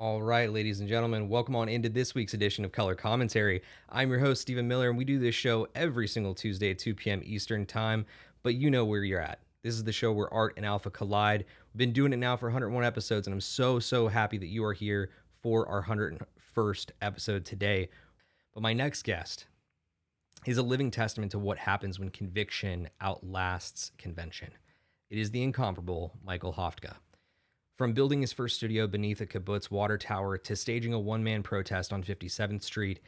All right, ladies and gentlemen, welcome on into this week's edition of Color Commentary. I'm your host, Stephen Miller, and we do this show every single Tuesday at 2 p.m. Eastern Time, but you know where you're at. This is the show where art and alpha collide. We've been doing it now for 101 episodes, and I'm so happy that you are here for our 101st episode today. But my next guest is a living testament to what happens when conviction outlasts convention. It is the incomparable Michael Hafftka. From building his first studio beneath a kibbutz water tower to staging a one-man protest on 57th Street,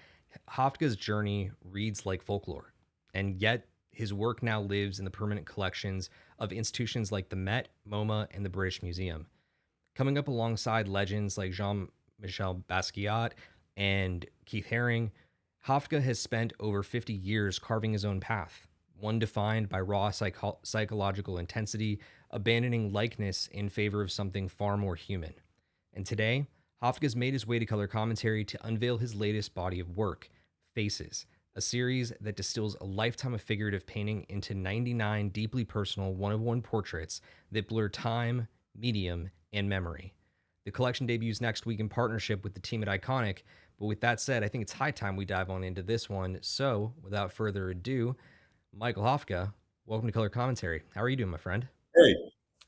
Haftka's journey reads like folklore. And yet, his work now lives in the permanent collections of institutions like the Met, MoMA, and the British Museum. Coming up alongside legends like Jean-Michel Basquiat and Keith Haring, Hafftka has spent over 50 years carving his own path, one defined by raw psychological intensity, abandoning likeness in favor of something far more human. And today, Haftka's made his way to Color Commentary to unveil his latest body of work, Faces, a series that distills a lifetime of figurative painting into 99 deeply personal one-of-one portraits that blur time, medium, and memory. The collection debuts next week in partnership with the team at Iconic, but with that said, I think it's high time we dive on into this one. So, without further ado, Michael Hafftka, welcome to Color Commentary. How are you doing, my friend? Hey,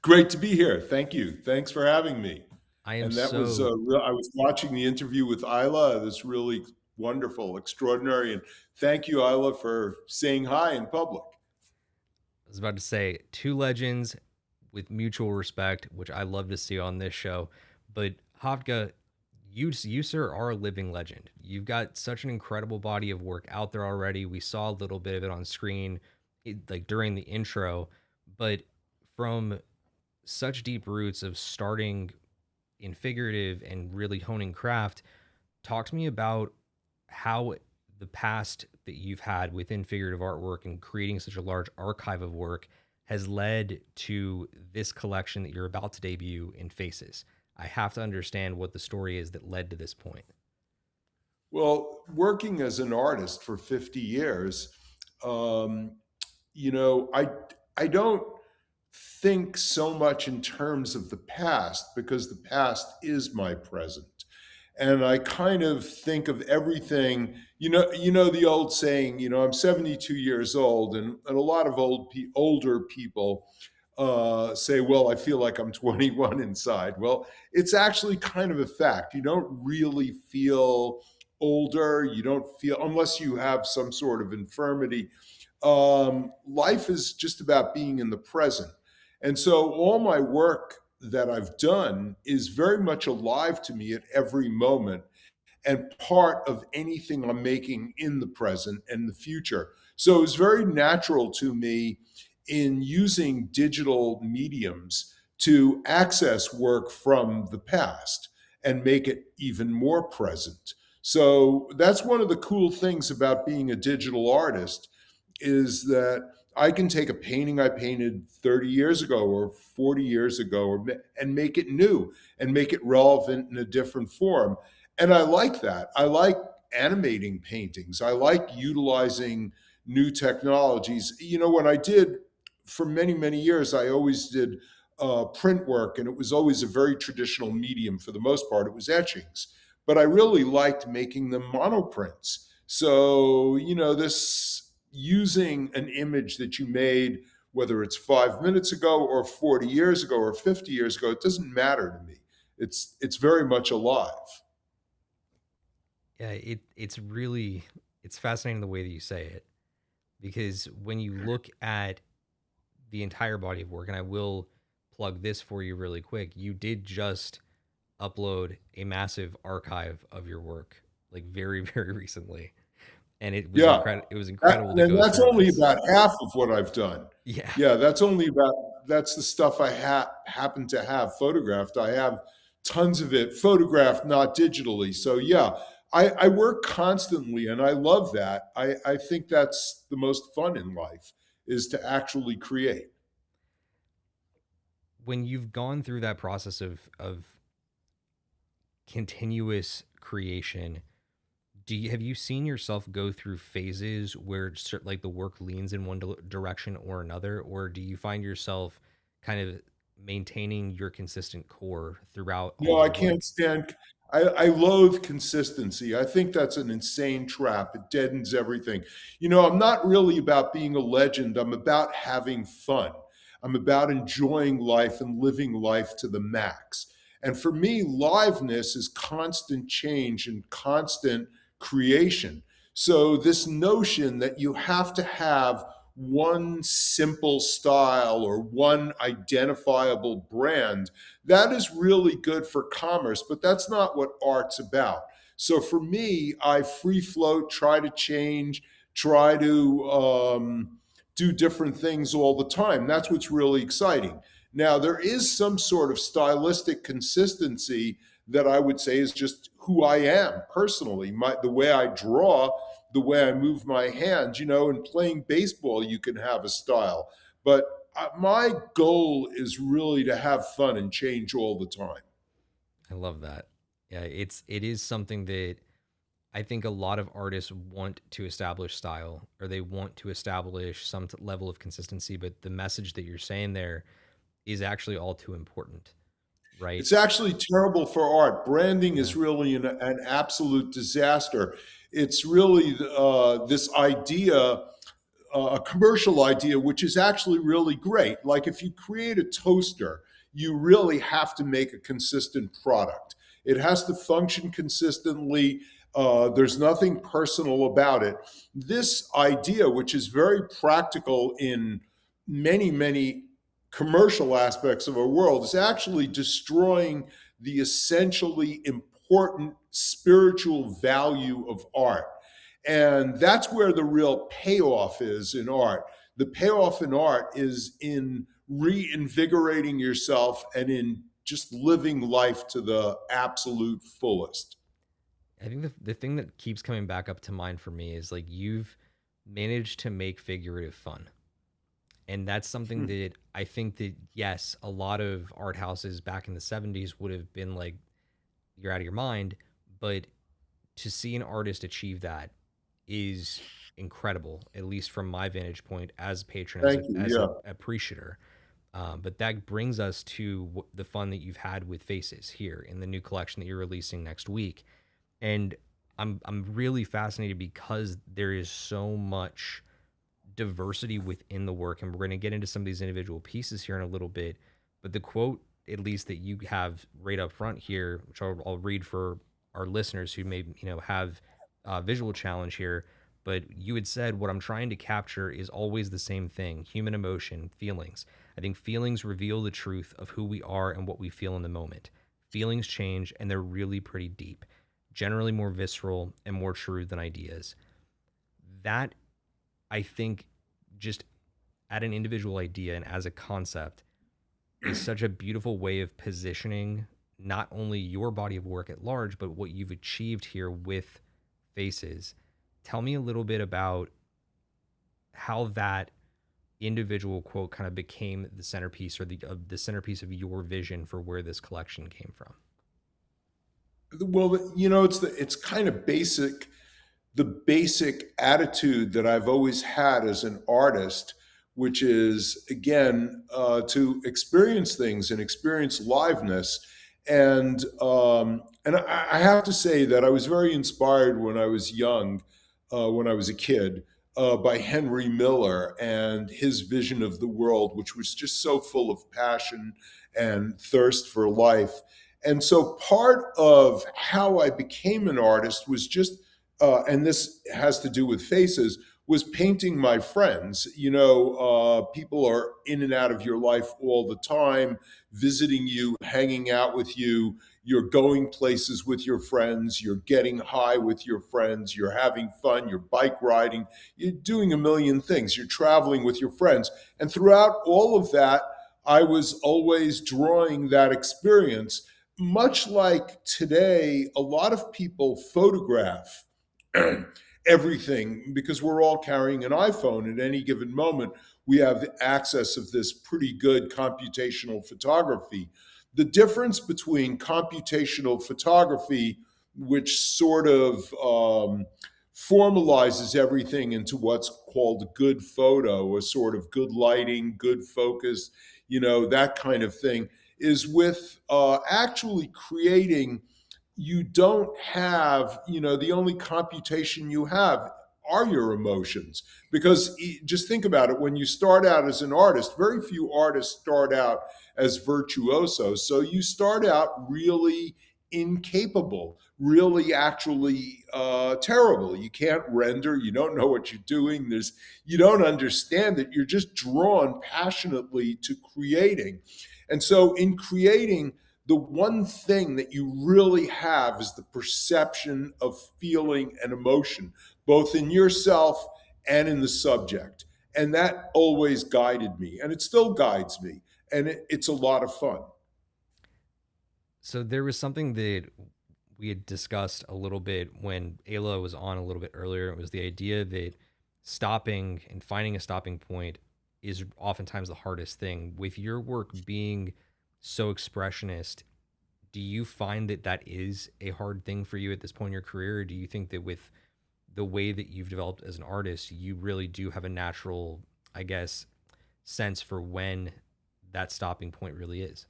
great to be here. Thank you. Thanks for having me. I am And that was so I was watching the interview with Isla. It was really wonderful, extraordinary, and thank you, Isla, for saying hi in public. I was about to say two legends with mutual respect, which I love to see on this show. But Hafftka, you sir are a living legend. You've got such an incredible body of work out there already. We saw a little bit of it on screen, like during the intro, but from such deep roots of starting in figurative and really honing craft, talk to me about how the past that you've had within figurative artwork and creating such a large archive of work has led to this collection that you're about to debut in Faces. I have to understand what the story is that led to this point. Well, working as an artist for 50 years, um, I don't think so much in terms of the past because the past is my present. And I kind of think of everything, the old saying, I'm 72 years old, and a lot of older people say, well, I feel like I'm 21 inside. Well, it's actually kind of a fact. You don't really feel older. You don't feel, unless you have some sort of infirmity. Life is just about being in the present. And so all my work that I've done is very much alive to me at every moment and part of anything I'm making in the present and the future. So it's very natural to me in using digital mediums to access work from the past and make it even more present. So that's one of the cool things about being a digital artist is that I can take a painting I painted 30 years ago or 40 years ago and make it new and make it relevant in a different form. And I like that. I like animating paintings. I like utilizing new technologies. When I did for many years, I always did print work, and it was always a very traditional medium for the most part. It was etchings. But I really liked making them monoprints. So, this using an image that you made, whether it's 5 minutes ago or 40 years ago or 50 years ago, it doesn't matter to me. It's very much alive. Yeah, it's fascinating the way that you say it, because when you look at the entire body of work, and I will plug this for you really quick, you did just upload a massive archive of your work like very very recently, and Yeah. it was incredible to And go that's through only this. about half of what I've done. Yeah. Yeah, that's the stuff I happen to have photographed. I have tons of it photographed, not digitally. So yeah, I work constantly and I love that. I think that's the most fun in life is to actually create. When you've gone through that process of continuous creation, have you seen yourself go through phases where like the work leans in one direction or another, or do you find yourself kind of maintaining your consistent core throughout all No, of the work? I loathe consistency. I think that's an insane trap. It deadens everything. You know, I'm not really about being a legend. I'm about having fun. I'm about enjoying life and living life to the max. And for me, liveness is constant change and constant creation. So, this notion that you have to have one simple style or one identifiable brand, that is really good for commerce, but that's not what art's about. So for me, I free float, try to change, try to do different things all the time. That's what's really exciting. Now, there is some sort of stylistic consistency that I would say is just who I am personally. The way I draw, the way I move my hands. You know, in playing baseball, you can have a style, but my goal is really to have fun and change all the time. I love that. Yeah, it is something that I think a lot of artists want to establish style, or they want to establish some level of consistency, but the message that you're saying there is actually all too important, right? It's actually terrible for art. Branding Yeah. is really an absolute disaster. It's really this idea, a commercial idea, which is actually really great. Like if you create a toaster, you really have to make a consistent product. It has to function consistently. There's nothing personal about it. This idea, which is very practical in many, many commercial aspects of our world, is actually destroying the essentially important spiritual value of art. And that's where the real payoff is in art. The payoff in art is in reinvigorating yourself and in just living life to the absolute fullest. I think the thing that keeps coming back up to mind for me is like you've managed to make figurative fun. And that's something that I think that, yes, a lot of art houses back in the 70s would have been like, you're out of your mind. But to see an artist achieve that is incredible, at least from my vantage point as a patron, Thank you. as a Yeah. appreciator. But that brings us to the fun that you've had with Faces here in the new collection that you're releasing next week. And I'm really fascinated because there is so much diversity within the work, and we're going to get into some of these individual pieces here in a little bit. But the quote, at least that you have right up front here, which I'll read for our listeners who may have a visual challenge here, but you had said, what I'm trying to capture is always the same thing: human emotion, feelings. I think feelings reveal the truth of who we are and what we feel in the moment. Feelings change, and they're really pretty deep, generally more visceral and more true than ideas. That, I think, just at an individual idea and as a concept, is such a beautiful way of positioning not only your body of work at large, but what you've achieved here with Faces. Tell me a little bit about how that individual quote kind of became the centerpiece, or the centerpiece of your vision for where this collection came from. Well, you know, it's kind of basic, the basic attitude that I've always had as an artist, which is again to experience things and experience liveness. And I have to say that I was very inspired when I was young, when I was a kid, by Henry Miller and his vision of the world, which was just so full of passion and thirst for life. And so part of how I became an artist was just and this has to do with Faces, was painting my friends. You know, people are in and out of your life all the time, visiting you, hanging out with you. You're going places with your friends. You're getting high with your friends. You're having fun. You're bike riding. You're doing a million things. You're traveling with your friends. And throughout all of that, I was always drawing that experience. Much like today, a lot of people photograph everything because we're all carrying an iPhone at any given moment. We have the access of this pretty good computational photography. The difference between computational photography, which sort of formalizes everything into what's called a good photo, a sort of good lighting, good focus, you know, that kind of thing, is with actually creating you don't have, the only computation you have are your emotions. Because just think about it, when you start out as an artist, very few artists start out as virtuosos. So you start out really incapable, really actually terrible. You can't render, you don't know what you're doing. You don't understand it. You're just drawn passionately to creating. And so in creating, the one thing that you really have is the perception of feeling and emotion, both in yourself and in the subject. And that always guided me, and it still guides me. And it's a lot of fun. So there was something that we had discussed a little bit when Ayla was on a little bit earlier. It was the idea that stopping and finding a stopping point is oftentimes the hardest thing. With your work being so expressionist, do you find that that is a hard thing for you at this point in your career? Or do you think that with the way that you've developed as an artist, you really do have a natural, I guess, sense for when that stopping point really is?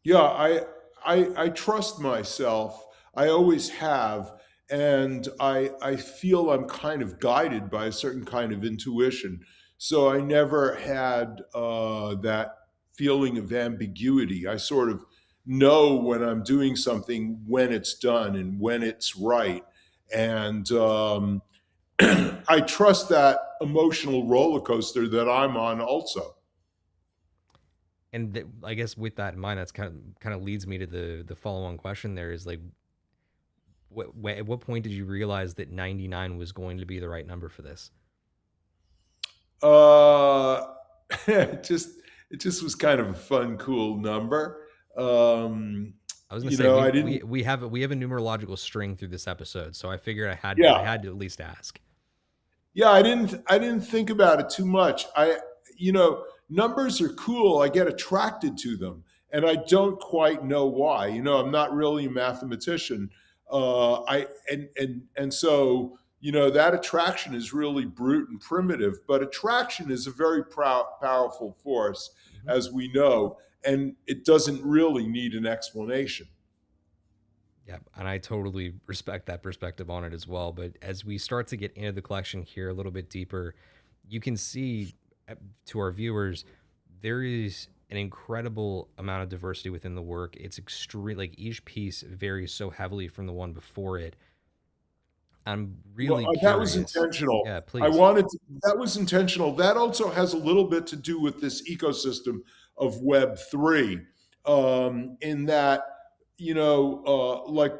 Yeah, I trust myself. I always have, and I feel I'm kind of guided by a certain kind of intuition. So I never had that feeling of ambiguity. I sort of know when I'm doing something, when it's done and when it's right, and I trust that emotional roller coaster that I'm on also. And I guess with that in mind, that's kind of leads me to the follow on question. There is like, at what point did you realize that 99 was going to be the right number for this? Uh, it just it just was kind of a fun, cool number. Um, I was gonna say I didn't. we have a numerological string through this episode, so I figured I Yeah, had to at least ask. yeah, I didn't think about it too much. Numbers are cool. I get attracted to them, and I don't quite know why. I'm not really a mathematician. I and so that attraction is really brute and primitive, but attraction is a very powerful force, Mm-hmm. as we know, and it doesn't really need an explanation. Yeah, and I totally respect that perspective on it as well. But as we start to get into the collection here a little bit deeper, you can see to our viewers there is an incredible amount of diversity within the work. It's extreme, like each piece varies so heavily from the one before it. I'm Well, really that was curious. intentional. Yeah, please. That was intentional. That also has a little bit to do with this ecosystem of Web3, in that, like,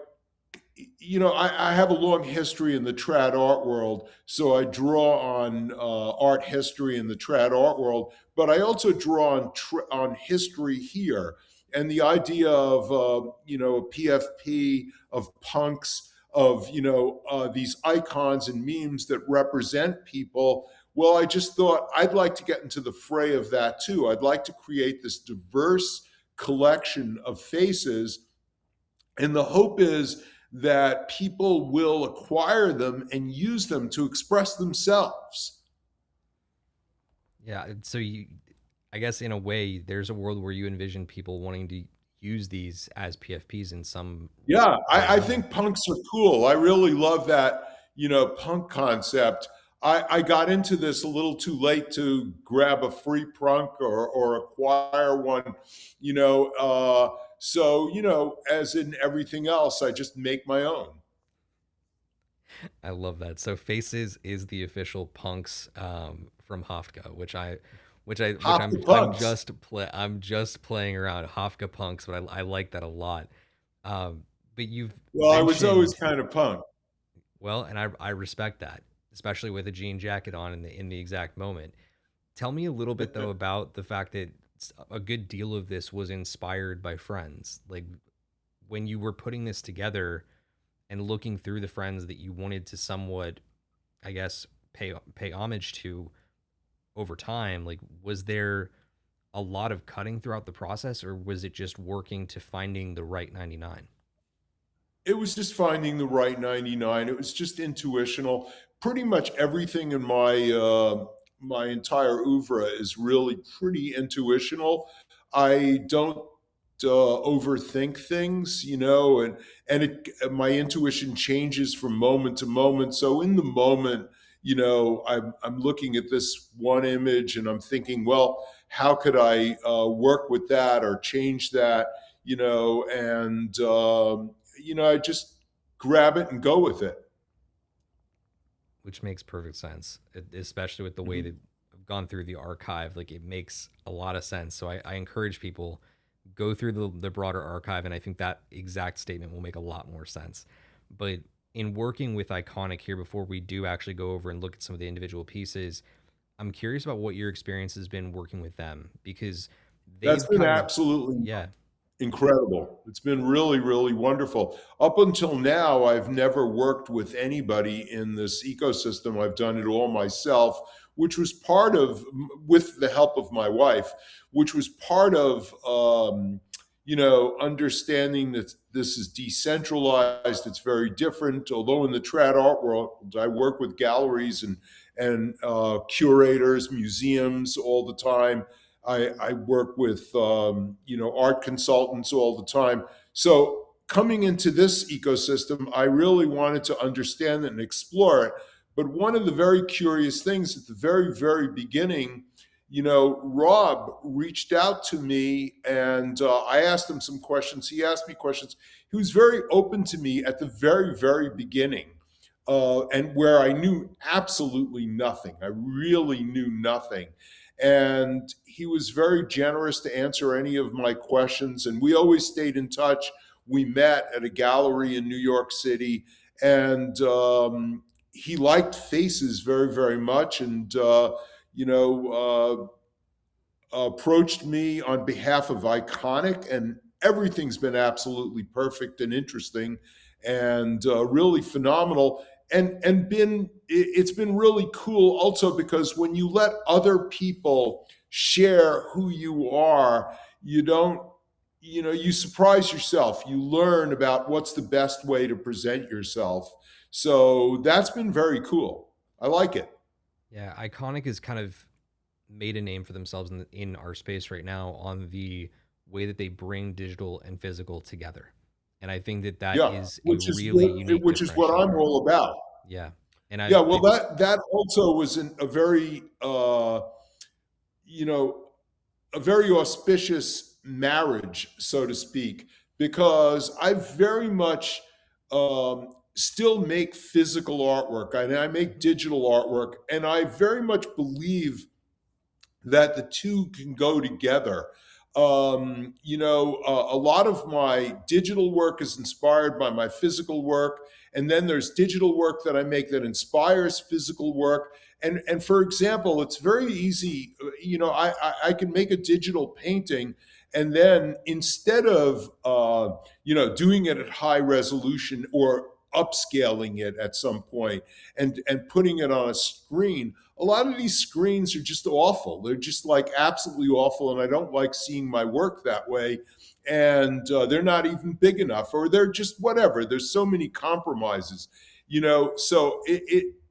I have a long history in the trad art world, so I draw on art history in the trad art world, but I also draw on history here, and the idea of a PFP, of punks, of these icons and memes that represent people. Well, I just thought I'd like to get into the fray of that too. I'd like to create this diverse collection of faces, and the hope is that people will acquire them and use them to express themselves. Yeah, so you, I guess in a way, there's a world where you envision people wanting to use these as PFPs in some Yeah, way or I another. think punks are cool. I really love that, punk concept. I got into this a little too late to grab a free punk or acquire one, so, as in everything else, I just make my own. I love that. So Faces is the official punks from Hafftka, which Hop the punks. I'm just playing around Hafftka punks, but I like that a lot. But you've Well, I was always mentioned kind of punk. well, and I respect that, especially with a jean jacket on in the exact moment. Tell me a little bit though about the fact that a good deal of this was inspired by friends. Like when you were putting this together and looking through the friends that you wanted to somewhat, I guess, pay homage to over time, like was there a lot of cutting throughout the process or was it just working to finding the right 99? It was just finding the right 99. It was just intuitional. Pretty much everything in my entire oeuvre is really pretty intuitional. I don't overthink things, my intuition changes from moment to moment. So in the moment, I'm looking at this one image and I'm thinking, well, how could I work with that or change that? I just grab it and go with it. Which makes perfect sense, especially with the way Mhm. that I've gone through the archive. Like, it makes a lot of sense. So I encourage people go through the broader archive, and I think that exact statement will make a lot more sense. But in working with Iconic here, before we do actually go over and look at some of the individual pieces, I'm curious about what your experience has been working with them, because That's they've been kind of, absolutely yeah. incredible. It's been really, really wonderful. Up until now, I've never worked with anybody in this ecosystem. I've done it all myself, which was part of, with the help of my wife, which was part of, understanding that this is decentralized. It's very different. Although in the trad art world, I work with galleries and curators, museums all the time. I work with art consultants all the time. So coming into this ecosystem, I really wanted to understand it and explore it. But one of the very curious things at the very, very beginning, Rob reached out to me and I asked him some questions. He asked me questions. He was very open to me at the very, very beginning. And where I knew absolutely nothing. I really knew nothing. And he was very generous to answer any of my questions. And we always stayed in touch. We met at a gallery in New York City, and he liked faces very, very much. And, approached me on behalf of Iconic, and everything's been absolutely perfect and interesting and really phenomenal. And it's been really cool also because when you let other people share who you are, you don't you surprise yourself. You learn about what's the best way to present yourself. So that's been very cool. I like it. Yeah, Iconic is kind of made a name for themselves in our space right now on the way that they bring digital and physical together. And I think that that Yeah, is a really unique which is what I'm differentiator. all about. Yeah. And Yeah, well, that also was a very you know a very auspicious marriage, so to speak, because I very much still make physical artwork and I make digital artwork, and I very much believe that the two can go together. A lot of my digital work is inspired by my physical work, and then there's digital work that I make that inspires physical work. And for example, it's very easy. I can make a digital painting, and then instead of doing it at high resolution or upscaling it at some point and putting it on a screen, a lot of these screens are just awful. They're just like absolutely awful, and I don't like seeing my work that way. And they're not even big enough, or they're just whatever. There's so many compromises, So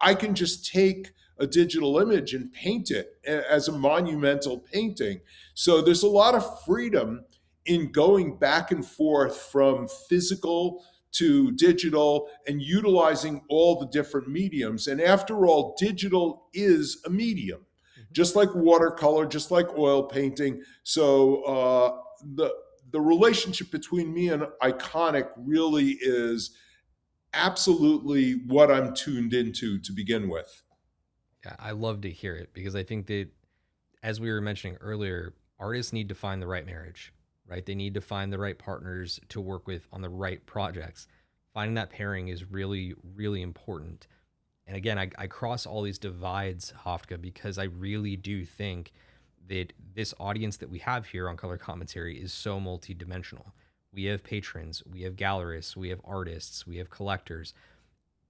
I can just take a digital image and paint it as a monumental painting. So there's a lot of freedom in going back and forth from physical to digital and utilizing all the different mediums. And after all, digital is a medium, Mhm. just like watercolor, just like oil painting. So the relationship between me and Iconic really is absolutely what I'm tuned into to begin with. Yeah, I love to hear it, because I think that, as we were mentioning earlier, artists need to find the right marriage, right? They need to find the right partners to work with on the right projects. Finding that pairing is really, really important. And again, I cross all these divides, Haftka, because I really do think that this audience that we have here on Color Commentary is so multidimensional. We have patrons, we have gallerists, we have artists, we have collectors,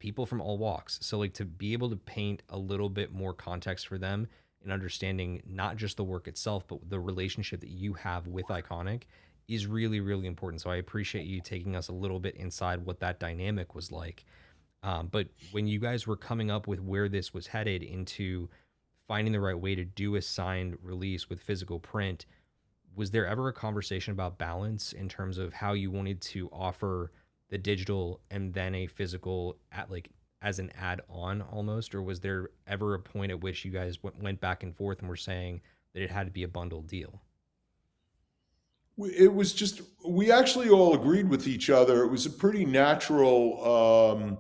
people from all walks. So, like, to be able to paint a little bit more context for them and understanding not just the work itself, but the relationship that you have with Iconic is really, really important. So I appreciate you taking us a little bit inside what that dynamic was like. But when you guys were coming up with where this was headed into finding the right way to do a signed release with physical print, Was there ever a conversation about balance in terms of how you wanted to offer the digital and then a physical at like as an add-on almost, or was there ever a point at which you guys went back and forth and were saying that it had to be a bundled deal? It was just, we actually all agreed with each other. It was a pretty natural,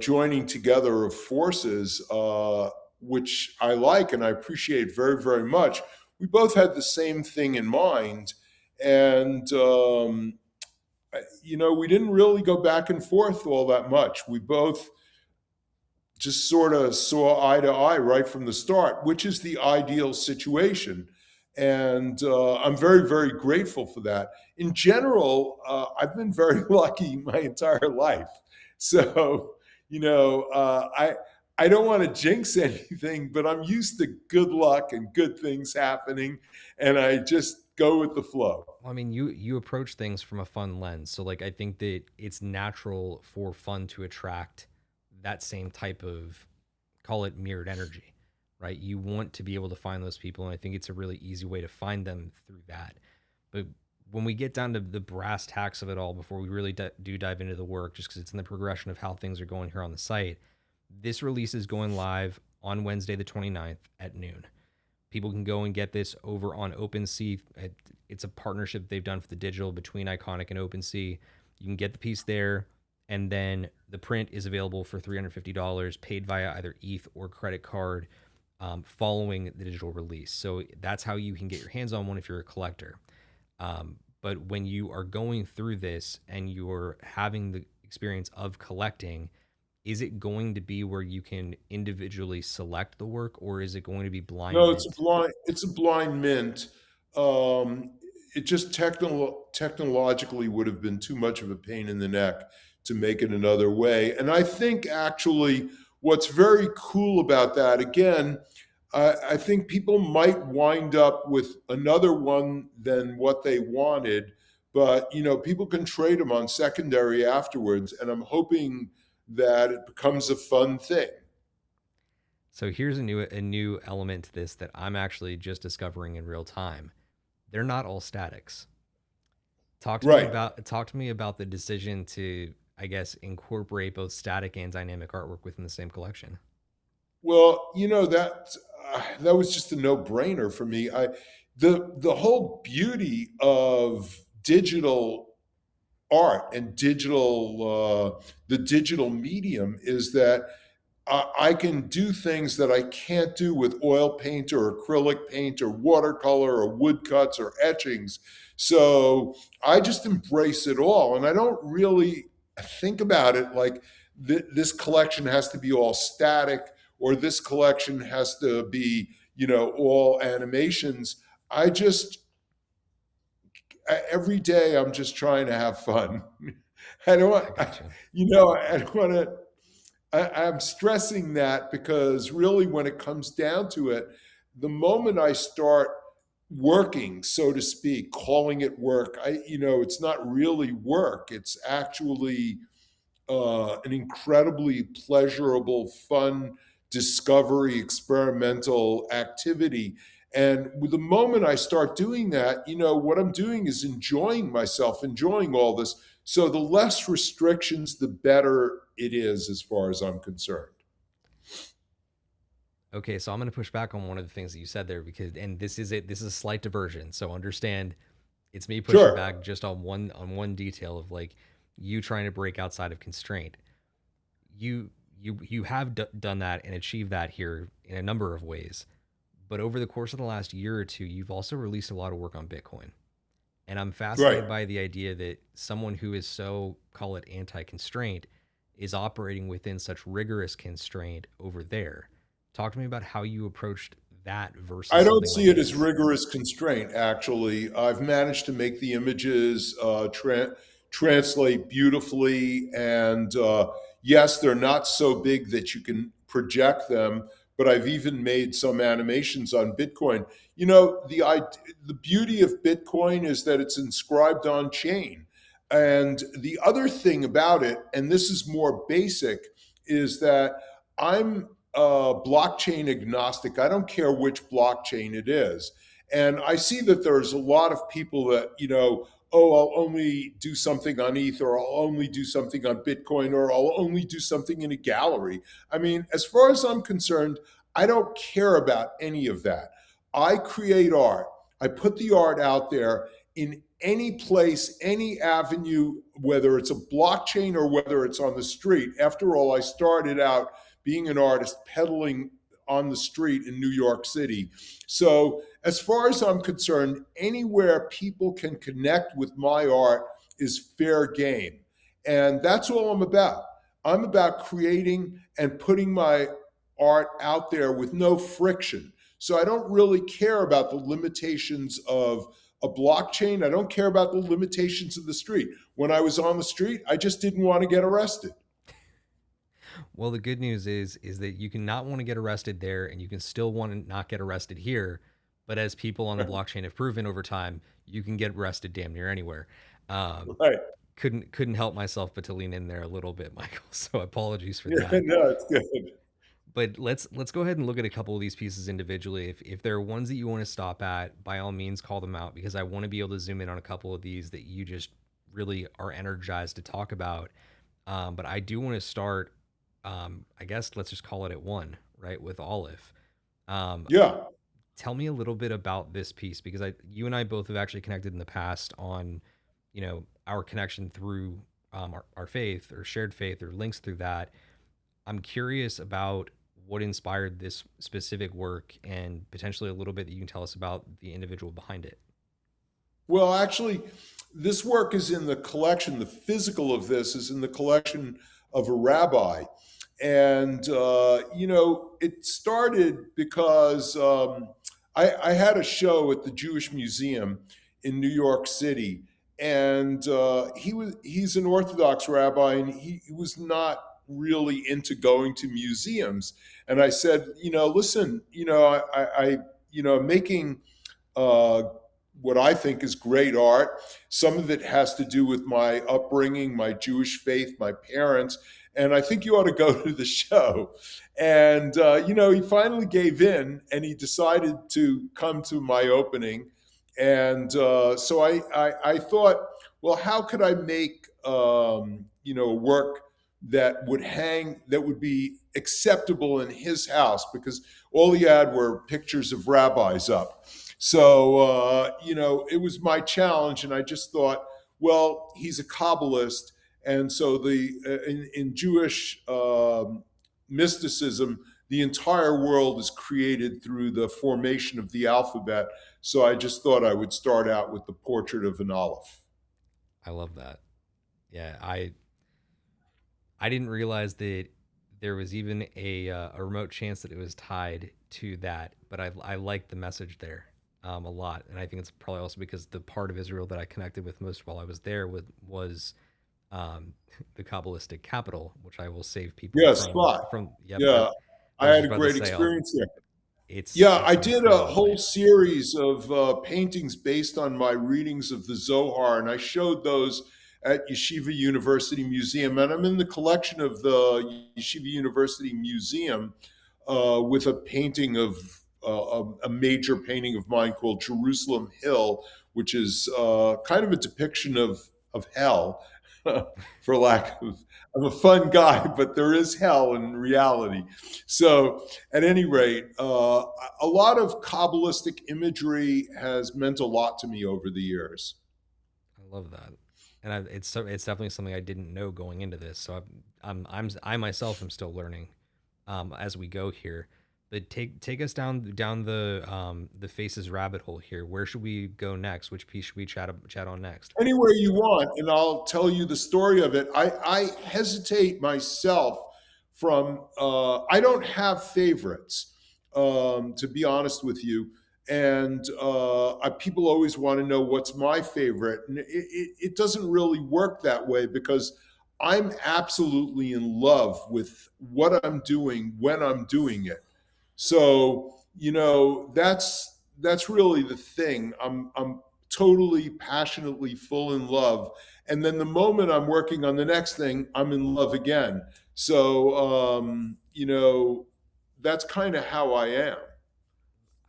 joining together of forces, which I like and I appreciate very, very much. We both had the same thing in mind. And, we didn't really go back and forth all that much. We both just sort of saw eye to eye right from the start, which is the ideal situation. And I'm very, very grateful for that. In general, I've been very lucky my entire life. So, I don't want to jinx anything, but I'm used to good luck and good things happening, and I just go with the flow. Well, I mean, you approach things from a fun lens, so like I think that it's natural for fun to attract that same type of, call it mirrored energy, right? You want to be able to find those people, and I think it's a really easy way to find them through that. But when we get down to the brass tacks of it all, before we really do dive into the work, just because it's in the progression of how things are going here on the site, this release is going live on Wednesday, the 29th at noon. People can go and get this over on OpenSea. It's a partnership they've done for the digital between Iconic and OpenSea. You can get the piece there, and then the print is available for $350, paid via either ETH or credit card, following the digital release. So that's how you can get your hands on one if you're a collector. But when you are going through this and you're having the experience of collecting, is it going to be where you can individually select the work, or is it going to be blind No, it's a mint? blind. It's a blind mint. Um, it just technologically would have been too much of a pain in the neck to make it another way. And I think actually, what's very cool about that, again, I think people might wind up with another one than what they wanted, but people can trade them on secondary afterwards, and I'm hoping that it becomes a fun thing. So here's a new element to this that I'm actually just discovering in real time. They're not all statics. Right. Talk to me about the decision to, I guess, incorporate both static and dynamic artwork within the same collection. Well, that was just a no-brainer for me. The whole beauty of digital art and the digital medium is that I can do things that I can't do with oil paint or acrylic paint or watercolor or woodcuts or etchings. So I just embrace it all. And I don't really think about it like this collection has to be all static or this collection has to be, all animations. I just, every day I'm just trying to have fun. I don't I want, got you. I don't want to, I'm stressing that because really, when it comes down to it, the moment I start working, so to speak, calling it work, it's not really work. It's actually an incredibly pleasurable, fun discovery, experimental activity. And with the moment I start doing that, what I'm doing is enjoying myself, enjoying all this. So the less restrictions, the better it is, as far as I'm concerned. Okay, so I'm going to push back on one of the things that you said there, because, and this is it. This is a slight diversion. So understand, it's me pushing Sure. back just on one detail of like you trying to break outside of constraint. You have done that and achieved that here in a number of ways. But over the course of the last year or two, you've also released a lot of work on Bitcoin. And I'm Right. fascinated by the idea that someone who is so, call it anti-constraint, is operating within such rigorous constraint over there. Talk to me about how you approached that I versus don't something see like it as this. rigorous constraint, actually. I've managed to make the images translate beautifully. And yes, they're not so big that you can project them, but I've even made some animations on Bitcoin. The beauty of Bitcoin is that it's inscribed on chain. And the other thing about it, and this is more basic, is that I'm blockchain agnostic. I don't care which blockchain it is. And I see that there's a lot of people that, oh, I'll only do something on ETH, or I'll only do something on Bitcoin, or I'll only do something in a gallery. I mean, as far as I'm concerned, I don't care about any of that. I create art. I put the art out there in any place, any avenue, whether it's a blockchain or whether it's on the street. After all, I started out being an artist peddling on the street in New York City. So, as far as I'm concerned, anywhere people can connect with my art is fair game. And that's all I'm about. I'm about creating and putting my art out there with no friction. So I don't really care about the limitations of a blockchain. I don't care about the limitations of the street. When I was on the street, I just didn't want to get arrested. Well, the good news is that you can not want to get arrested there, and you can still want to not get arrested here. But as people on the blockchain have proven over time, you can get arrested damn near anywhere. Um, Right. couldn't help myself but to lean in there a little bit, Michael. So apologies for Yeah, that. no, it's good. But let's go ahead and look at a couple of these pieces individually. If there are ones that you want to stop at, by all means call them out, because I want to be able to zoom in on a couple of these that you just really are energized to talk about. But I do want to start. I guess let's just call it at one, right? With Olive. Um, Yeah. Tell me a little bit about this piece, because you and I both have actually connected in the past on, our connection through our faith or shared faith or links through that. I'm curious about what inspired this specific work, and potentially a little bit that you can tell us about the individual behind it. Well, actually, this work is in the collection. The physical of this is in the collection of a rabbi. And, it started because I had a show at the Jewish Museum in New York City. And he's an Orthodox rabbi, and he was not really into going to museums. And I said, listen, making uh, what I think is great art. Some of it has to do with my upbringing, my Jewish faith, my parents. And I think you ought to go to the show. And, he finally gave in, and he decided to come to my opening. And so I thought, well, how could I make, work that would hang, that would be acceptable in his house? Because all he had were pictures of rabbis up. So, it was my challenge, and I just thought, well, he's a Kabbalist, and so in Jewish mysticism, the entire world is created through the formation of the alphabet. So I just thought I would start out with the portrait of an Aleph. I love that. Yeah, I didn't realize that there was even a remote chance that it was tied to that, but I like the message there a lot, and I think it's probably also because the part of Israel that I connected with most while I was there was um, the Kabbalistic capital, which I will save people Yeah, spot. from. Yep, Yeah, I I was had just a about to great say, experience there. Yeah, it's I did a whole incredibly. series of paintings based on my readings of the Zohar, and I showed those at Yeshiva University Museum. And I'm in the collection of the Yeshiva University Museum with a painting of a major painting of mine called Jerusalem Hill, which is kind of a depiction of hell, for lack of. I'm a fun guy, but there is hell in reality. So, at any rate, a lot of Kabbalistic imagery has meant a lot to me over the years. I love that, and it's definitely something I didn't know going into this. So I myself am still learning as we go here. But take us down the faces rabbit hole here. Where should we go next? Which piece should we chat on next? Anywhere you want, and I'll tell you the story of it. I hesitate myself from, I don't have favorites, to be honest with you. And people always want to know what's my favorite. And it doesn't really work that way, because I'm absolutely in love with what I'm doing when I'm doing it. So, that's really the thing. I'm totally passionately full in love. And then the moment I'm working on the next thing, I'm in love again. So, that's kind of how I am.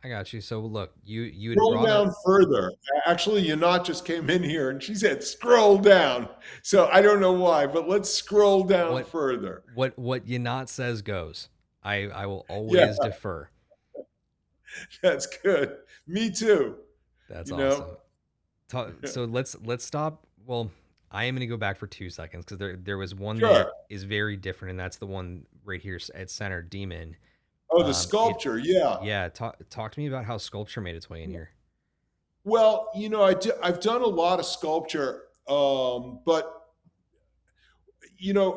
I got you. So look, you had Scroll brought up down further. Actually, Yanat just came in here and she said, scroll down. So I don't know why, but let's scroll down what further. what Yanat says goes. I will Yeah, always defer. that's good. Me too. That's You know? awesome. So let's stop. Well, I am going to go back for 2 seconds because there was one that Sure. is very different, and that's the one right here at center, Demon. Oh, the It sculpture. Yeah. yeah. Talk to me about how sculpture made its way in here. Well, I've done a lot of sculpture, but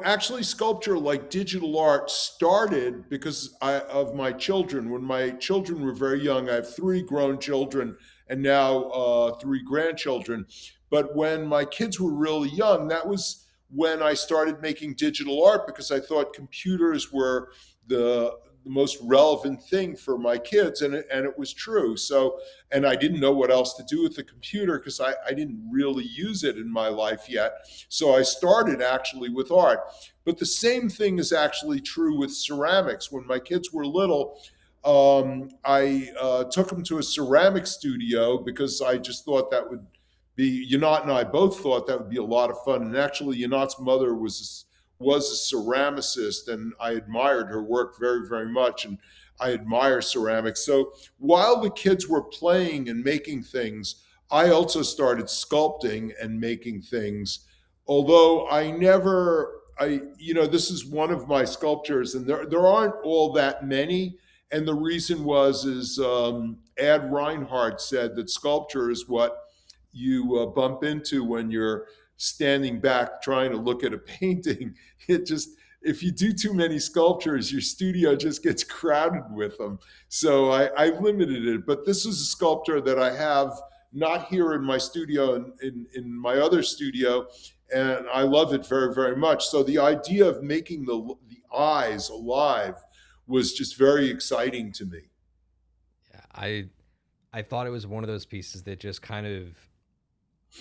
actually sculpture like digital art started because of my children. When my children were very young, I have three grown children and now three grandchildren. But when my kids were really young, that was when I started making digital art because I thought computers were the most relevant thing for my kids, and it was true. So, and I didn't know what else to do with the computer because I didn't really use it in my life yet. So I started actually with art. But the same thing is actually true with ceramics. When my kids were little, I took them to a ceramic studio because I just thought that would be, Yanat and I both thought that would be a lot of fun. And actually, Yanat's mother was a ceramicist, and I admired her work very, very much. And I admire ceramics. So while the kids were playing and making things, I also started sculpting and making things. Although this is one of my sculptures, and there aren't all that many. And the reason is Ad Reinhardt said that sculpture is what you bump into when you're standing back trying to look at a painting. It just, if you do too many sculptures, your studio just gets crowded with them. So I limited it. But this is a sculpture that I have not here in my studio, in my other studio, and I love it very, very much. So the idea of making the eyes alive was just very exciting to me. Yeah, I thought it was one of those pieces that just kind of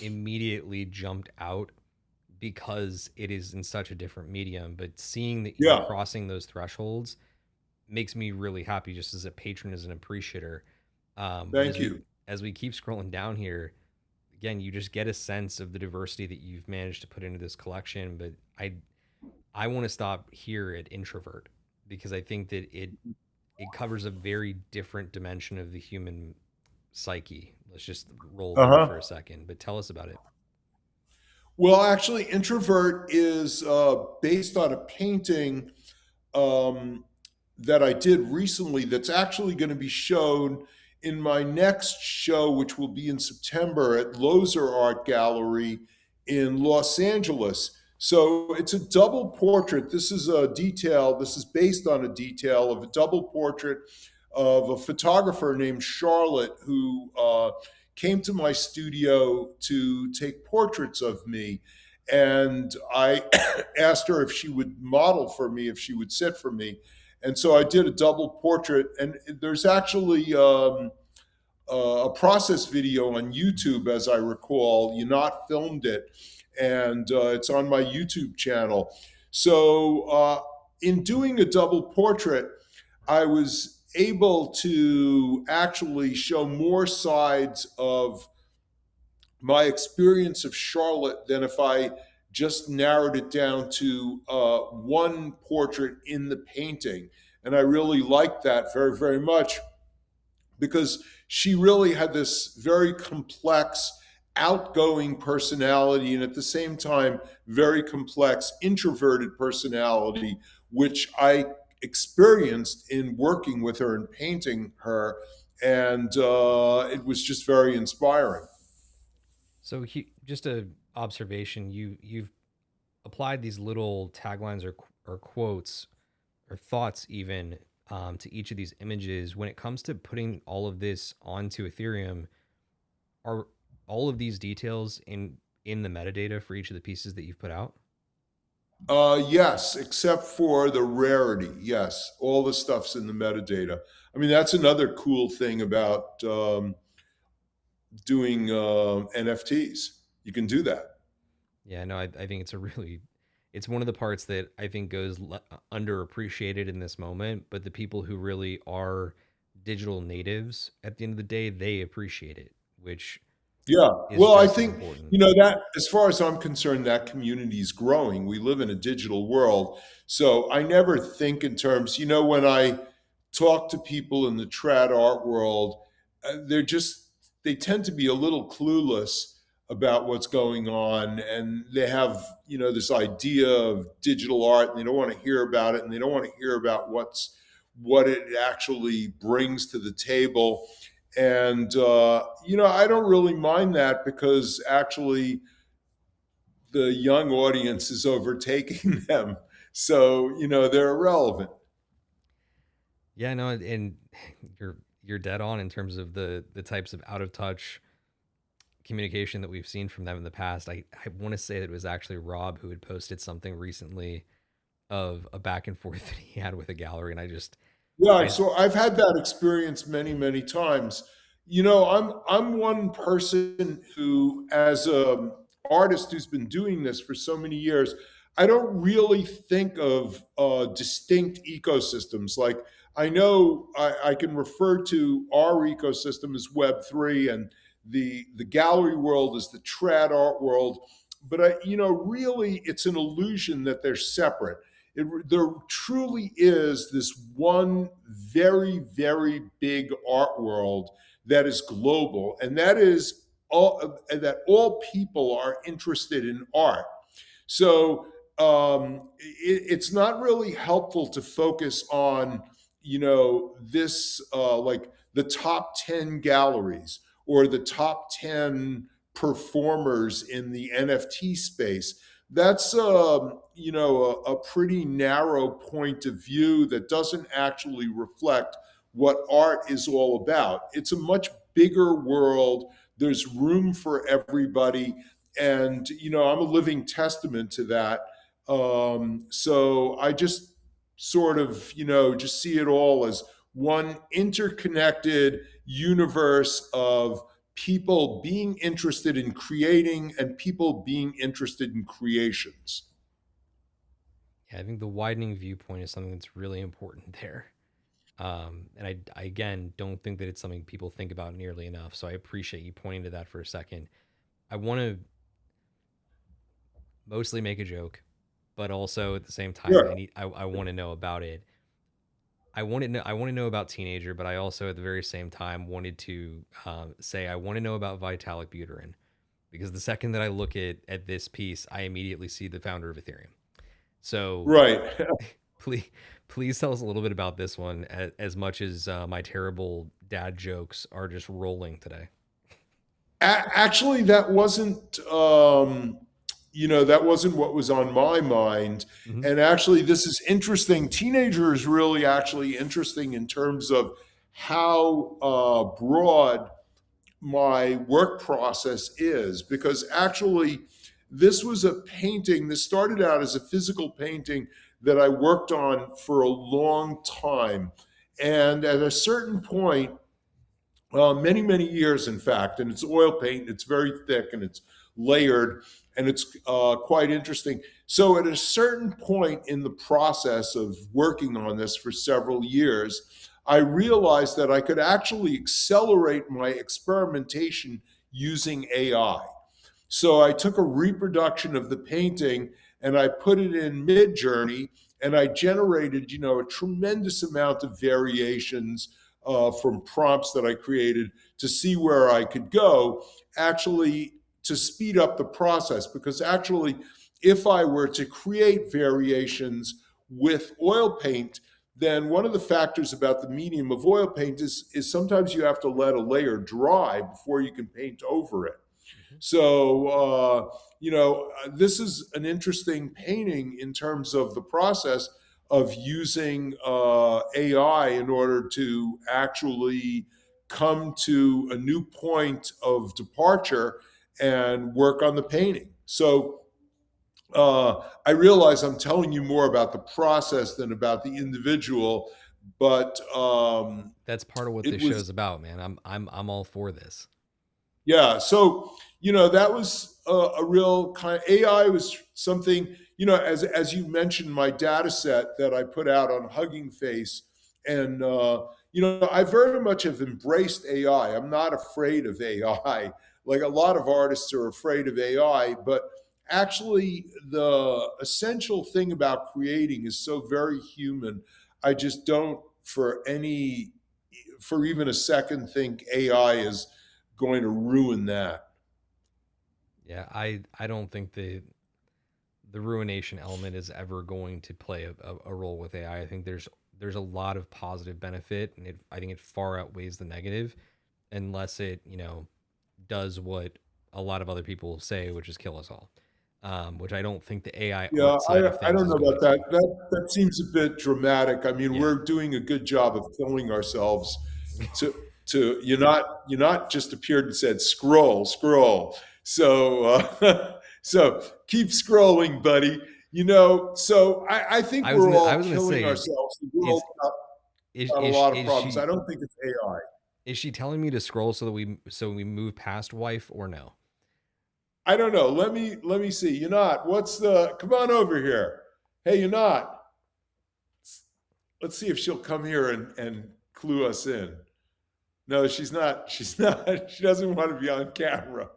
immediately jumped out because it is in such a different medium. But seeing that you're Yeah, crossing those thresholds makes me really happy, just as a patron, as an appreciator. But thank you. as we keep scrolling down here, again, you just get a sense of the diversity that you've managed to put into this collection. But I want to stop here at introvert because I think that it covers a very different dimension of the human psyche. Let's just roll Uh there for huh. a second, but tell us about it. Well, actually, introvert is based on a painting um, that I did recently that's actually going to be shown in my next show, which will be in September at Lozer Art Gallery in Los Angeles. So it's a double portrait. This is a detail, this is based on a detail of a double portrait of a photographer named Charlotte who came to my studio to take portraits of me. And I asked her if she would model for me, if she would sit for me. And so I did a double portrait. And there's actually a process video on YouTube, as I recall. You not filmed it, and it's on my YouTube channel. So in doing a double portrait, I was able to actually show more sides of my experience of Charlotte than if I just narrowed it down to one portrait in the painting. And I really liked that very, very much because she really had this very complex, outgoing personality, and at the same time, very complex, introverted personality, which I experienced in working with her and painting her. And it was just very inspiring. So just a observation, you've applied these little taglines or quotes or thoughts even to each of these images. When it comes to putting all of this onto Ethereum, are all of these details in the metadata for each of the pieces that you've put out? Yes, except for the rarity. Yes, all the stuff's in the metadata. I mean, that's another cool thing about doing NFTs. You can do that. Yeah, no, I think it's one of the parts that I think goes underappreciated in this moment. But the people who really are digital natives, at the end of the day, they appreciate it, which Yeah. is Well, I just as think, important. you know, that as far as I'm concerned, that community is growing. We live in a digital world. So I never think in terms, you know, when I talk to people in the trad art world, they're just, they tend to be a little clueless about what's going on. And they have, you know, this idea of digital art and they don't want to hear about it and they don't want to hear about what it actually brings to the table. And, you know, I don't really mind that because actually the young audience is overtaking them. So, you know, they're irrelevant. Yeah, no, and you're dead on in terms of the types of out of touch communication that we've seen from them in the past. I want to say that it was actually Rob who had posted something recently of a back and forth that he had with a gallery, and Yeah, I so I've had that experience many, many times. You know, I'm one person who, as a artist who's been doing this for so many years, I don't really think of distinct ecosystems. Like I know I can refer to our ecosystem as Web3, and the gallery world is the trad art world. But you know, really, it's an illusion that they're separate. There truly is this one very, very big art world that is global, and that is that all people are interested in art. So it's not really helpful to focus on, you know, this like the top 10 galleries or the top 10 performers in the NFT space. That's you know, a pretty narrow point of view that doesn't actually reflect what art is all about. It's a much bigger world. There's room for everybody, and you know, I'm a living testament to that. So I just sort of, you know, just see it all as one interconnected universe of people being interested in creating and people being interested in creations. yeah, I think the widening viewpoint is something that's really important there. And I again don't think that it's something people think about nearly enough. So I appreciate you pointing to that for a second. I want to mostly make a joke, but also at the same time, Sure. I want to know about it. I want to know about teenager, but I also at the very same time wanted to say I want to know about Vitalik Buterin because the second that I look at this piece, I immediately see the founder of Ethereum. So Right. please please tell us a little bit about this one, as much as my terrible dad jokes are just rolling today. Actually, that wasn't, you know, that wasn't what was on my mind. Mm-hmm. And actually, this is interesting. Teenager is really actually interesting in terms of how broad my work process is, because actually, this was a painting. This started out as a physical painting that I worked on for a long time. And at a certain point, many, many years, in fact. And it's oil paint. It's very thick and it's layered and it's quite interesting. So, at a certain point in the process of working on this for several years, I realized that I could actually accelerate my experimentation using AI. So I took a reproduction of the painting and I put it in Mid Journey, and I generated, you know, a tremendous amount of variations from prompts that I created to see where I could go, actually to speed up the process. Because actually, if I were to create variations with oil paint, then one of the factors about the medium of oil paint is sometimes you have to let a layer dry before you can paint over it. Mm-hmm. So, you know, this is an interesting painting in terms of the process of using AI in order to actually come to a new point of departure and work on the painting. So, I realize I'm telling you more about the process than about the individual, but That's part of what it this was, show's about, man. I'm all for this. yeah. So, you know, that was a real kind of, AI was something, you know, as you mentioned, my data set that I put out on Hugging Face. And, I very much have embraced AI. I'm not afraid of AI. Like a lot of artists are afraid of AI, but actually, the essential thing about creating is so very human. I just don't, for even a second, think AI is going to ruin that. Yeah, I don't think the ruination element is ever going to play a role with AI. I think there's a lot of positive benefit, and I think it far outweighs the negative, unless it does what a lot of other people say, which is kill us all. Which I don't think the AI Yeah, art side of I things don't is know going about to. that. That seems a bit dramatic. I mean, Yeah, we're doing a good job of killing ourselves. To you're not just appeared and said scroll. So so keep scrolling, buddy. So I think we're I all was gonna killing say, ourselves. The is world's got a is lot of is problems. I she don't think it's AI. is she telling me to scroll so we move past wife or no? I don't know. Let me see. You're not. What's the? Come on over here. Hey, you're not. Let's see if she'll come here and clue us in. No, she's not. She's not. She doesn't want to be on camera.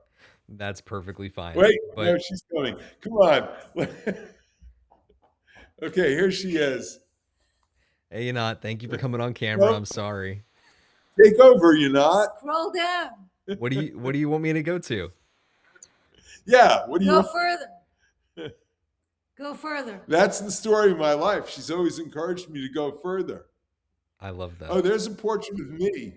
That's perfectly fine. Wait, no, But she's coming. Come on. Okay, here she is. hey, you not. Thank you for coming on camera. Nope, I'm sorry. take over. You're not. Scroll down. What do you want me to go to? Yeah. What do you Go want? further. Go further. That's the story of my life. She's always encouraged me to go further. I love that. Oh, there's a portrait of me.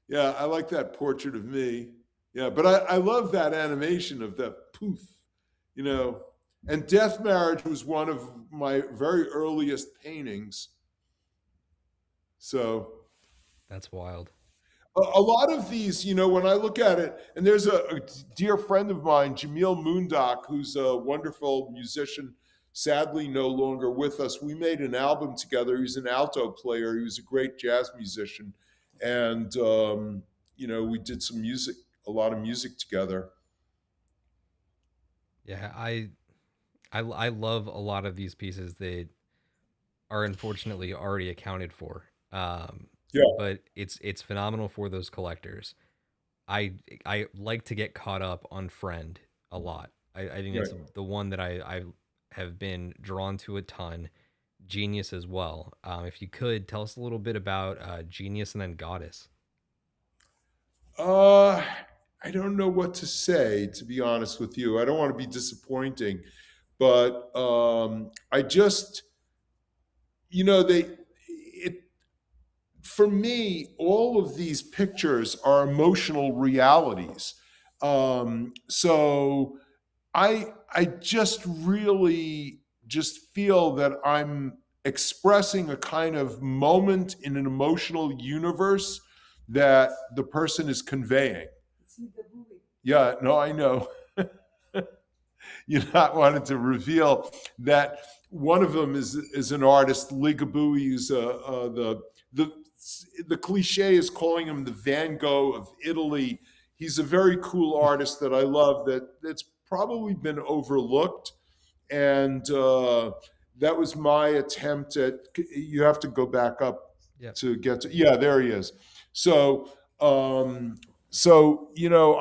Yeah, I like that portrait of me. Yeah, but I love that animation of the poof, you know. And Death Marriage was one of my very earliest paintings. So That's wild. a lot of these, when I look at it, and there's a dear friend of mine, Jamil Moondock, who's a wonderful musician, sadly no longer with us. We made an album together. He was an alto player. He was a great jazz musician, and we did some music, a lot of music together. Yeah, I love a lot of these pieces that are unfortunately already accounted for. Yeah, But it's phenomenal for those collectors. I like to get caught up on Friend a lot. I think right. it's the one that I have been drawn to a ton. Genius as well. If you could tell us a little bit about Genius and then Goddess. Uh, I don't know what to say, to be honest with you. I don't want to be disappointing, but I just, they, it, for me, all of these pictures are emotional realities. So I just really just feel that I'm expressing a kind of moment in an emotional universe that the person is conveying. Yeah, no, I know. You're not wanting to reveal that one of them is an artist, Ligabue, who's the the cliche is calling him the Van Gogh of Italy. He's a very cool artist that I love. That's probably been overlooked, and that was my attempt at. You have to go back up Yep. to get to. Yeah, there he is. So, I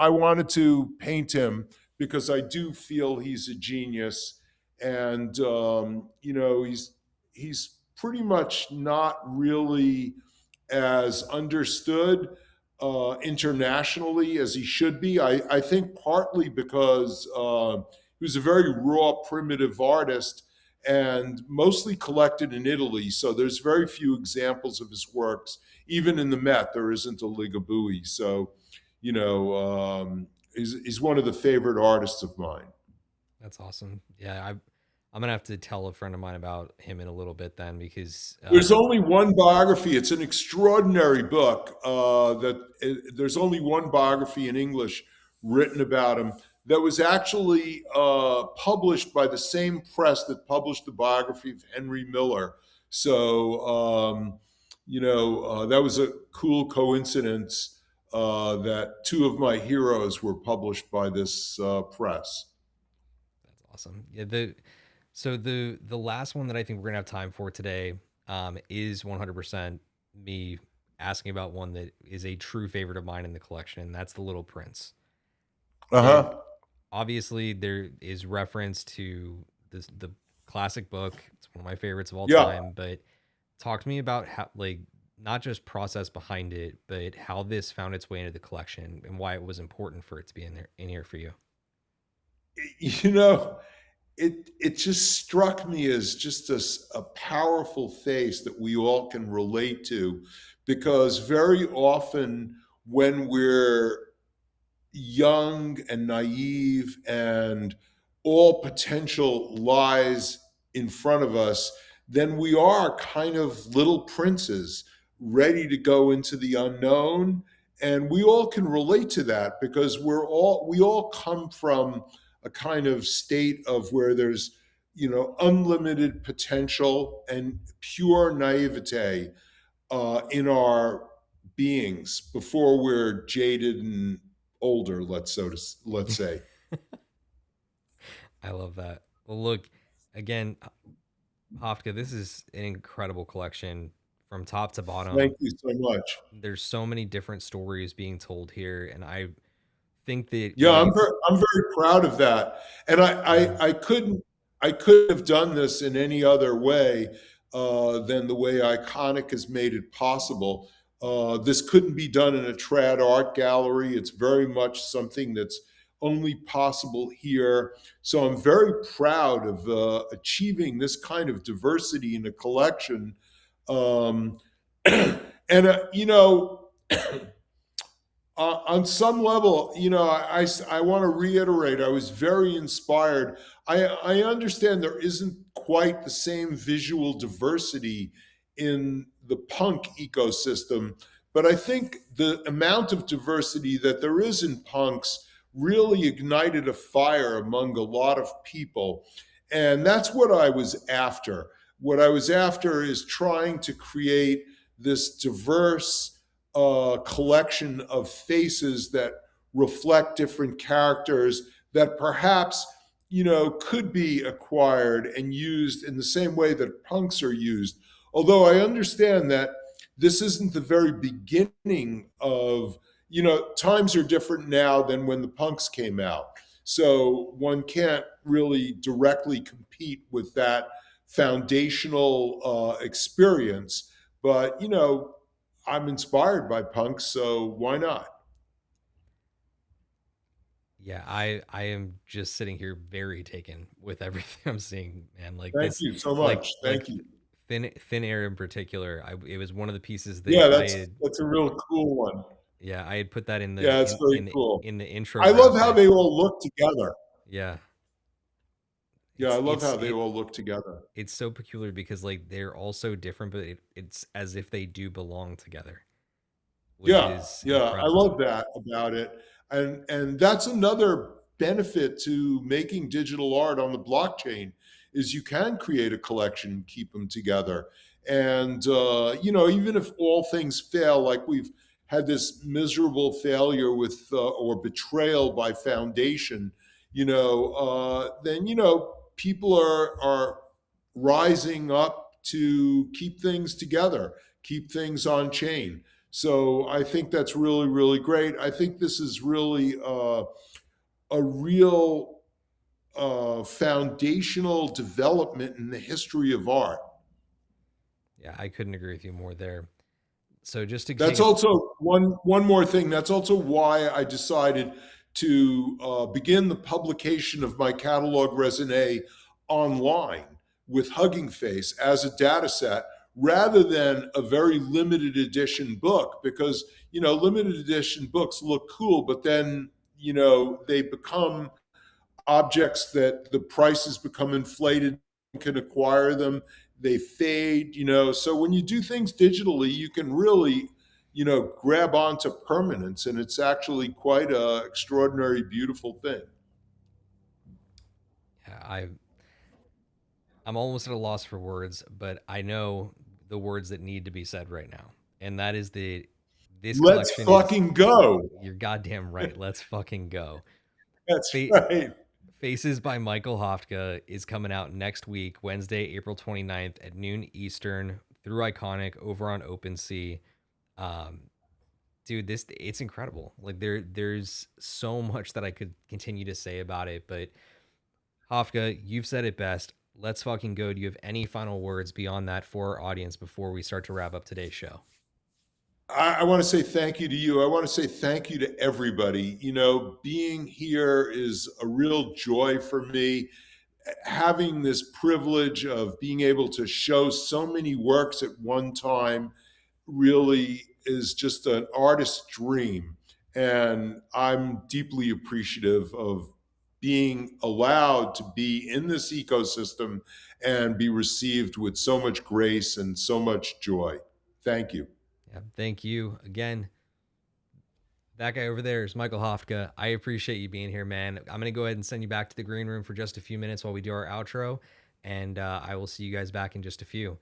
wanted to paint him because I do feel he's a genius, and he's pretty much not really as understood internationally as he should be. I think partly because he was a very raw, primitive artist and mostly collected in Italy. So there's very few examples of his works. Even in the Met, there isn't a Ligabue. So, he's one of the favorite artists of mine. That's awesome. Yeah, I'm gonna have to tell a friend of mine about him in a little bit then because There's only one biography. It's an extraordinary book. There's only one biography in English written about him that was actually published by the same press that published the biography of Henry Miller. So that was a cool coincidence that two of my heroes were published by this press. that's awesome. Yeah, the last one that I think we're gonna have time for today is 100% me asking about one that is a true favorite of mine in the collection, and that's The Little Prince. There, Uh-huh. obviously, there is reference to the classic book. It's one of my favorites of all Yeah. time. But talk to me about how, like, not just process behind it, but how this found its way into the collection and why it was important for it to be in here for you. You know, it just struck me as just a powerful face that we all can relate to, because very often when we're young and naive and all potential lies in front of us, then we are kind of little princes ready to go into the unknown. And we all can relate to that because we all come from a kind of state of where there's, unlimited potential and pure naivete in our beings before we're jaded and older. Let's say. I love that. Well, look, again, Hofka, this is an incredible collection from top to Thank bottom. you so much. There's so many different stories being told here, and I think that Yeah, really, I'm very proud of that, and yeah, I couldn't have done this in any other way than the way Iconic has made it possible. This couldn't be done in a trad art gallery. It's very much something that's only possible here. So I'm very proud of achieving this kind of diversity in a collection. And on some level, I want to reiterate, I was very inspired. I understand there isn't quite the same visual diversity in the punk ecosystem, but I think the amount of diversity that there is in punks really ignited a fire among a lot of people. And that's what I was after. What I was after is trying to create this diverse collection of faces that reflect different characters that perhaps could be acquired and used in the same way that punks are used. Although I understand that this isn't the very beginning of, times are different now than when the punks came out. So one can't really directly compete with that foundational experience. But, I'm inspired by punk, so why not? yeah, I am just sitting here very taken with everything I'm seeing, man. Like Thank this, you so like much. like Thank you. thin air in particular. It was one of the pieces that Yeah, I that's had, that's a real cool one. yeah, I had put that in Yeah, it's very cool. in the intro I love how graphic. they all look together. Yeah, Yeah, I love how they all look together. it's so peculiar because like they're all so different, but it's as if they do belong together, which Yeah, is yeah, I incredible. love that about it. And that's another benefit to making digital art on the blockchain is you can create a collection and keep them together. And even if all things fail, like we've had this miserable failure with or betrayal by Foundation, then people are rising up to keep things together, keep things on chain. So I think that's really, really great. I think this is really a real foundational development in the history of art. Yeah, I couldn't agree with you more there. So just to take That's us, also one more thing. That's also why I decided to begin the publication of my catalog raisonné online with Hugging Face as a data set rather than a very limited edition book, because limited edition books look cool, but then they become objects that the prices become inflated, can acquire them, they fade, so when you do things digitally you can really grab onto permanence, and it's actually quite a extraordinary beautiful thing. yeah, I'm almost at a loss for words, but I know the words that need to be said right now. And that is that this Let's collection is, fucking go. you're goddamn right. Let's fucking go. That's Fa- right. Faces by Michael Hafftka is coming out next week, Wednesday, April 29th at noon Eastern, through Iconic over on OpenSea. Dude, it's incredible. Like there's so much that I could continue to say about it, but Hafka, you've said it best. Let's fucking go. Do you have any final words beyond that for our audience before we start to wrap up today's show? I want to say thank you to you. I want to say thank you to everybody. Being here is a real joy for me. Having this privilege of being able to show so many works at one time really is just an artist's dream. And I'm deeply appreciative of being allowed to be in this ecosystem and be received with so much grace and so much joy. Thank you. Yeah, thank you again. That guy over there is Michael Hafftka. I appreciate you being here, man. I'm going to go ahead and send you back to the green room for just a few minutes while we do our outro, and I will see you guys back in just a few.